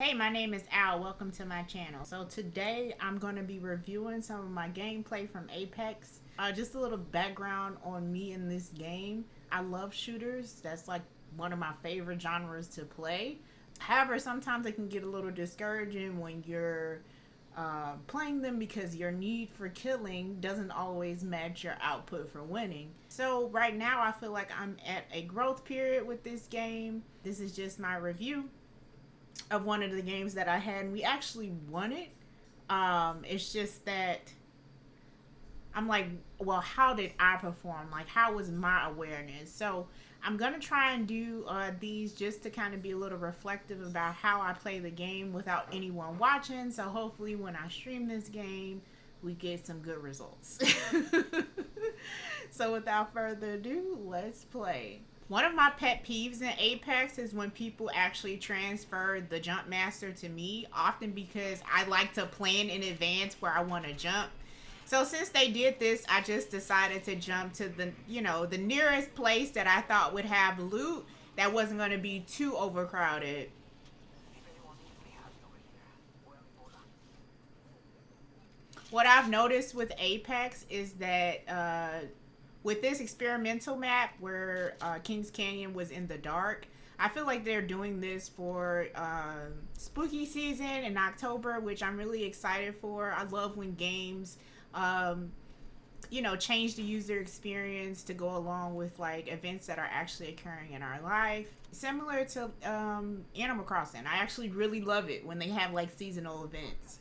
Hey, my name is Al. Welcome to my channel. So today I'm going to be reviewing some of my gameplay from Apex. Just a little background on me in this game. I love shooters. That's like one of my favorite genres to play. However, sometimes it can get a little discouraging when you're playing them because your need for killing doesn't always match your output for winning. So right now I feel like I'm at a growth period with this game. This is just my review of one of the games that I had, and we actually won it. It's just that I'm like, well, how did I perform? Like, how was my awareness? So I'm gonna try and do these just to kind of be a little reflective about how I play the game without anyone watching. So hopefully, when I stream this game, we get some good results. So without further ado, let's play. One of my pet peeves in Apex is when people actually transfer the jump master to me, often because I like to plan in advance where I want to jump. So since they did this, I just decided to jump to the nearest place that I thought would have loot that wasn't going to be too overcrowded. What I've noticed with Apex is that with this experimental map where Kings Canyon was in the dark, I feel like they're doing this for spooky season in October, which I'm really excited for. I love when games, change the user experience to go along with like events that are actually occurring in our life. Similar to Animal Crossing, I actually really love it when they have like seasonal events.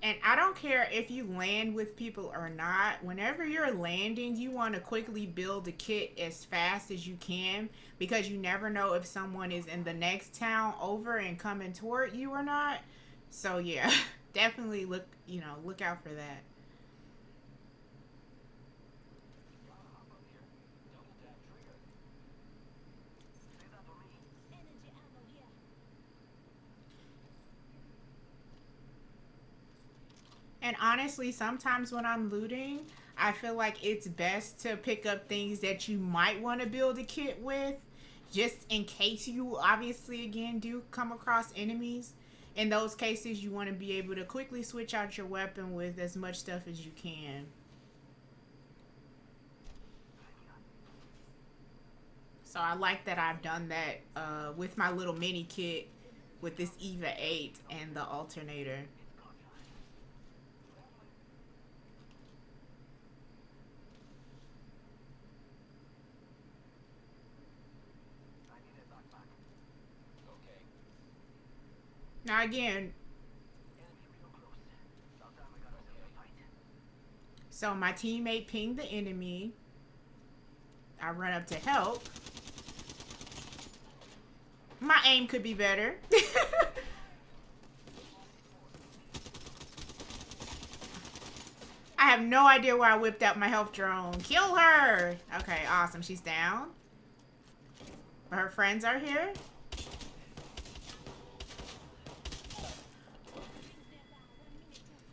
And I don't care if you land with people or not. Whenever you're landing, you want to quickly build a kit as fast as you can because you never know if someone is in the next town over and coming toward you or not. So yeah, definitely look out for that. And honestly, sometimes when I'm looting, I feel like it's best to pick up things that you might want to build a kit with, just in case you obviously, again, do come across enemies. In those cases, you want to be able to quickly switch out your weapon with as much stuff as you can. So I like that I've done that with my little mini kit with this Eva 8 and the alternator. Now again, so my teammate pinged the enemy. I run up to help. My aim could be better. I have no idea where I whipped out my health drone. Kill her! Okay, awesome. She's down. Her friends are here.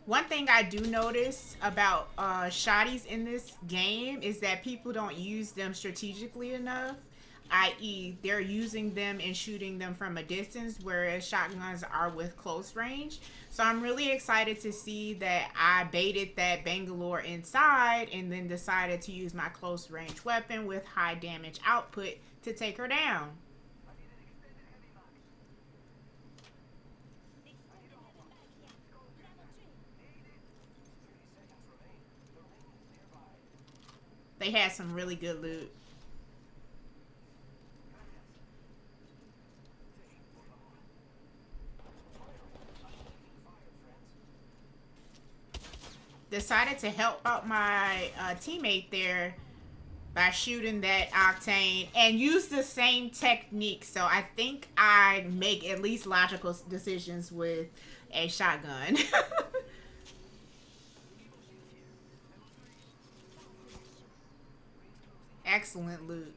One thing I do notice about shotties in this game is that people don't use them strategically enough, i.e. they're using them and shooting them from a distance, whereas shotguns are with close range. So I'm really excited to see that I baited that Bangalore inside and then decided to use my close range weapon with high damage output to take her down. They had some really good loot. Decided to help out my teammate there by shooting that octane and use the same technique. So I think I make at least logical decisions with a shotgun. Excellent loot.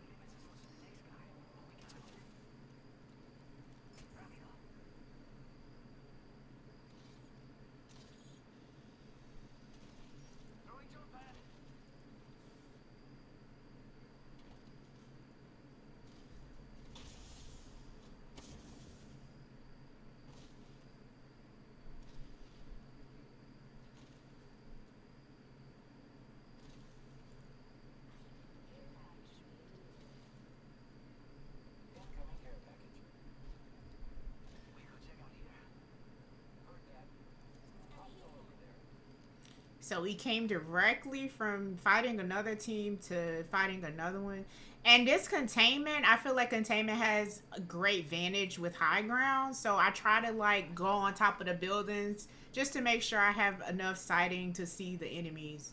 So we came directly from fighting another team to fighting another one. And this containment, I feel like containment has a great vantage with high ground. So I try to like go on top of the buildings just to make sure I have enough sighting to see the enemies.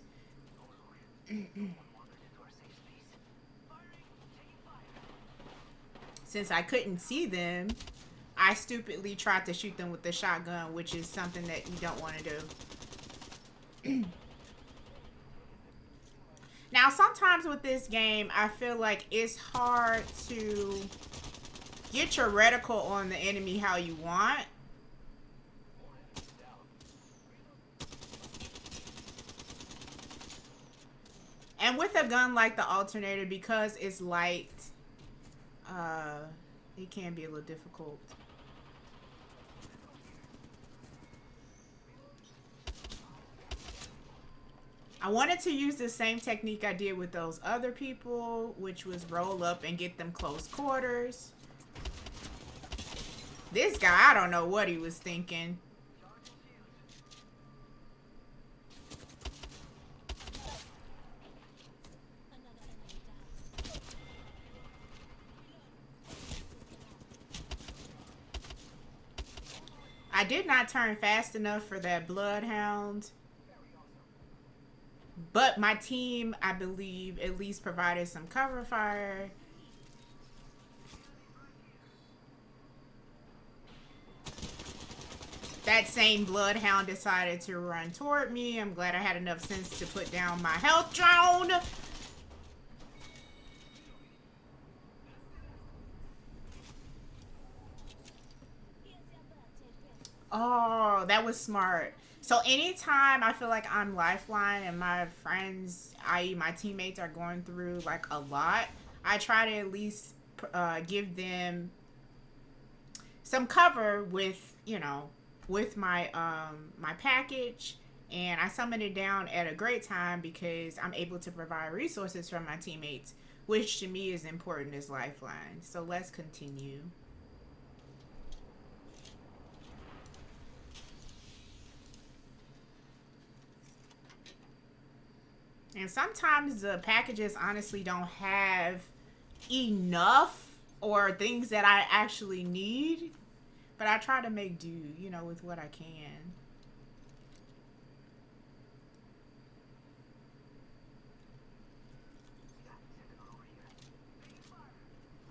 Since I couldn't see them, I stupidly tried to shoot them with the shotgun, which is something that you don't want to do. Now, sometimes with this game, I feel like it's hard to get your reticle on the enemy how you want. And with a gun like the alternator, because it's light, it can be a little difficult. I wanted to use the same technique I did with those other people, which was roll up and get them close quarters. This guy, I don't know what he was thinking. I did not turn fast enough for that bloodhound. But my team, I believe, at least provided some cover fire. That same bloodhound decided to run toward me. I'm glad I had enough sense to put down my health drone. Oh, that was smart. So anytime I feel like I'm lifeline and my friends, i.e. my teammates, are going through like a lot, I try to at least give them some cover with, you know, with my my package, and I summon it down at a great time because I'm able to provide resources from my teammates, which to me is important as lifeline. So let's continue. And sometimes the packages honestly don't have enough or things that I actually need. But I try to make do, you know, with what I can.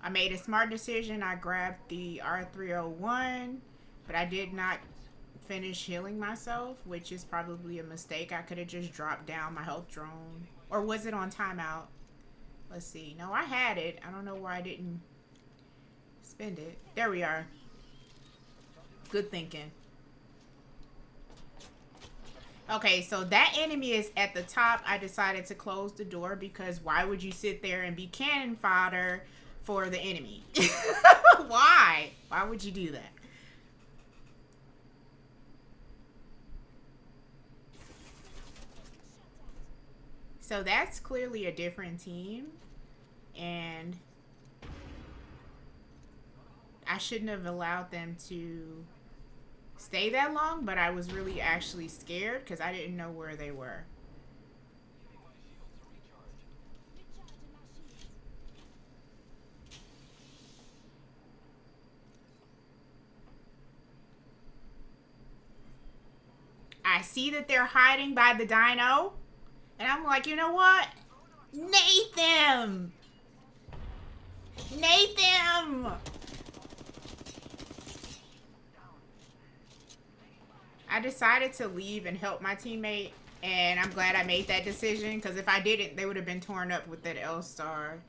I made a smart decision. I grabbed the R301, but I did not finish healing myself, which is probably a mistake. I could have just dropped down my health drone. Or was it on timeout? Let's see. No, I had it. I don't know why I didn't spend it. There we are. Good thinking. Okay, so that enemy is at the top. I decided to close the door because why would you sit there and be cannon fodder for the enemy? Why? Why would you do that? So that's clearly a different team, and I shouldn't have allowed them to stay that long, but I was really actually scared because I didn't know where they were. I see that they're hiding by the dino, and I'm like, you know what? Nate them! Nate them! I decided to leave and help my teammate, and I'm glad I made that decision, because if I didn't, they would have been torn up with that L-Star.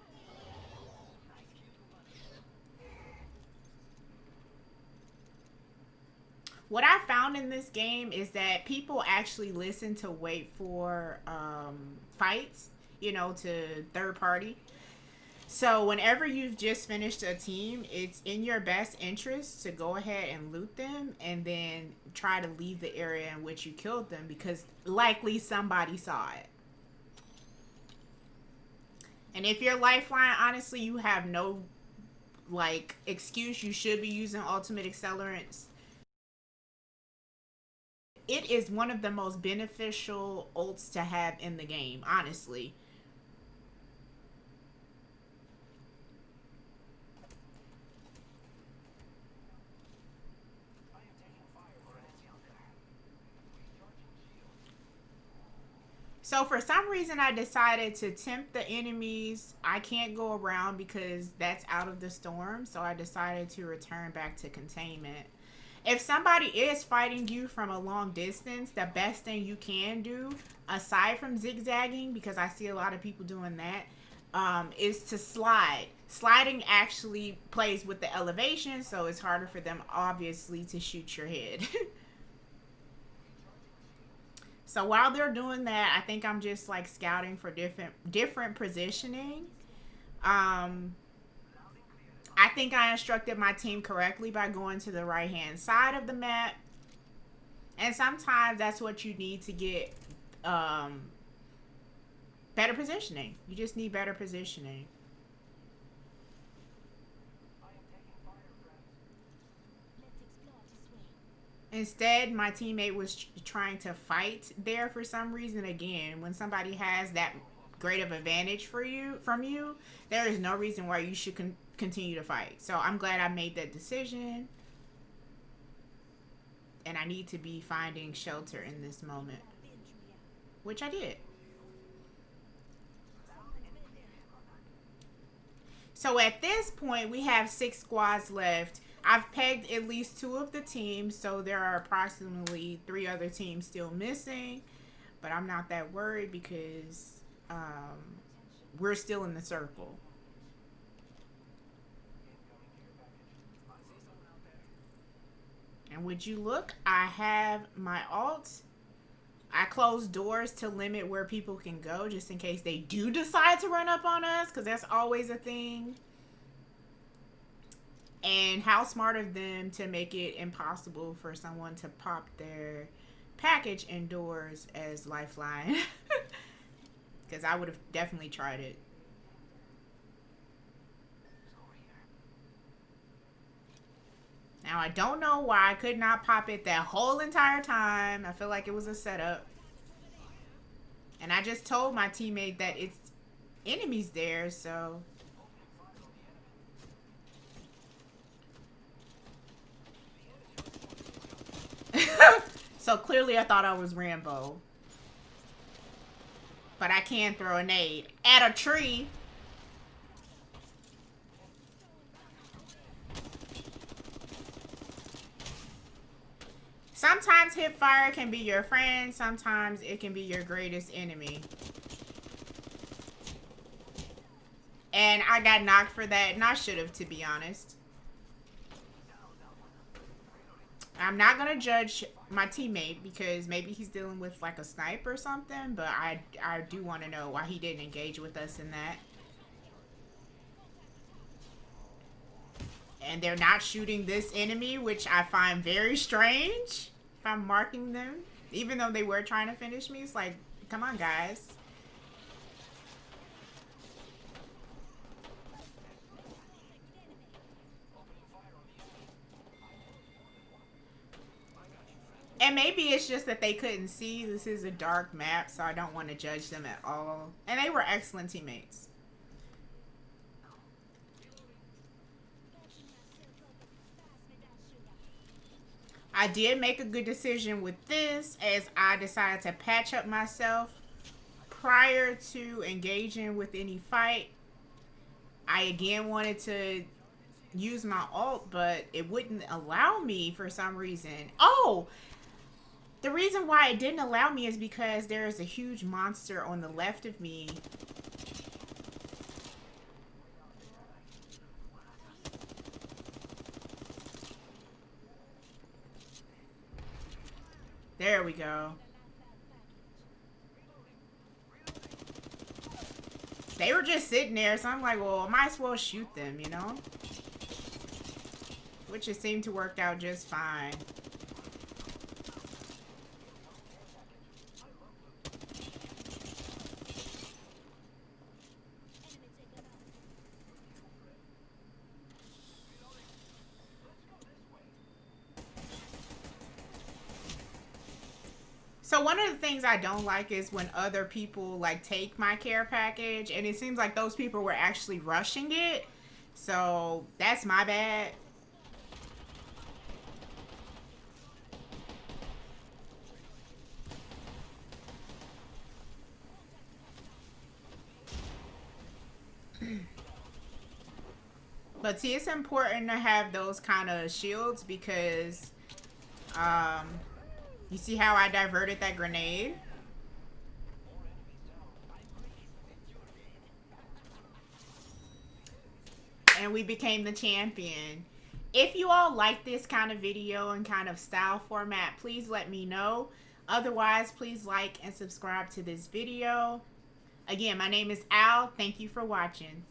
What I found in this game is that people actually listen to wait for fights, you know, to third party. So whenever you've just finished a team, it's in your best interest to go ahead and loot them and then try to leave the area in which you killed them, because likely somebody saw it. And if you're lifeline, honestly, you have no like excuse. You should be using ultimate accelerants. it is one of the most beneficial ults to have in the game, honestly. So for some reason, I decided to tempt the enemies. I can't go around because that's out of the storm. So I decided to return back to containment. If somebody is fighting you from a long distance, the best thing you can do, aside from zigzagging, because I see a lot of people doing that, is to slide. Sliding actually plays with the elevation, so it's harder for them, obviously, to shoot your head. So while they're doing that, I think I'm just like scouting for different positioning. I think I instructed my team correctly by going to the right hand side of the map. And sometimes that's what you need to get better positioning. You just need better positioning. Instead, my teammate was trying to fight there for some reason. Again, when somebody has that great of advantage from you, there is no reason why you should continue to fight. So I'm glad I made that decision. And I need to be finding shelter in this moment, which I did. So at this point, we have 6 squads left. I've pegged at least 2 of the teams, so there are approximately 3 other teams still missing. But I'm not that worried because we're still in the circle. And would you look, I have my alt. I close doors to limit where people can go just in case they do decide to run up on us, because that's always a thing. And how smart of them to make it impossible for someone to pop their package indoors as lifeline. Because I would have definitely tried it. Now, I don't know why I could not pop it that whole entire time. I feel like it was a setup. And I just told my teammate that it's enemies there, so... So clearly I thought I was Rambo. But I can throw a nade at a tree. Sometimes hip fire can be your friend. Sometimes it can be your greatest enemy. And I got knocked for that, and I should have, to be honest. I'm not going to judge my teammate because maybe he's dealing with like a snipe or something, but I do want to know why he didn't engage with us in that. And they're not shooting this enemy, which I find very strange. If I'm marking them, even though they were trying to finish me, it's like, come on, guys. And maybe it's just that they couldn't see. This is a dark map, so I don't want to judge them at all. And they were excellent teammates. I did make a good decision with this, as I decided to patch up myself prior to engaging with any fight. I again wanted to use my ult, but it wouldn't allow me for some reason. Oh! The reason why it didn't allow me is because there is a huge monster on the left of me. There we go. They were just sitting there, so I'm like, well, I might as well shoot them, you know? Which it seemed to work out just fine. So one of the things I don't like is when other people like take my care package, and it seems like those people were actually rushing it. So that's my bad. But see, it's important to have those kind of shields because you see how I diverted that grenade? And we became the champion. If you all like this kind of video and kind of style format, please let me know. Otherwise, please like and subscribe to this video. Again, my name is Al. Thank you for watching.